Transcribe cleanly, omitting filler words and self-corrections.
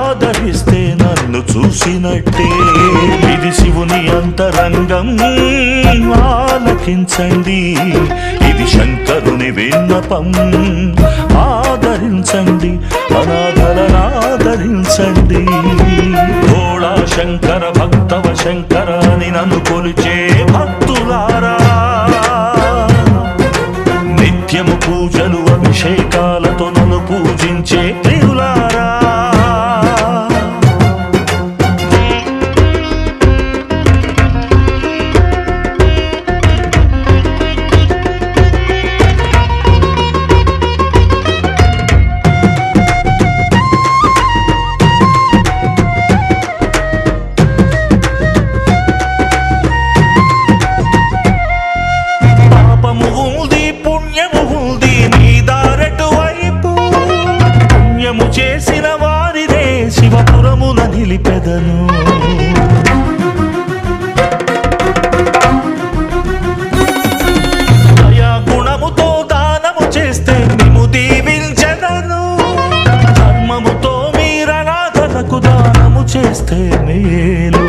ఆదరిస్తే నన్ను చూసినట్టే. ఇది శివుని అంతరంగం ఆలకించండి, ఇది శంకరుని విన్నపం ఆదరించండి, అనాథలనాదరించండి. భోళా శంకర భక్తవ శంకర అని నన్ను కొలిచే భక్తులారా, నిత్యము పూజలు అభిషేకాలతో నన్ను పూజించే ప్రియులారా. చేసిన వారినే శివపురమున నిలిపెదను. దయా గుణముతో దానము చేస్తే నిము దీవించెదను. ధర్మముతో మీరనాథలకు దానము చేస్తే మేలు.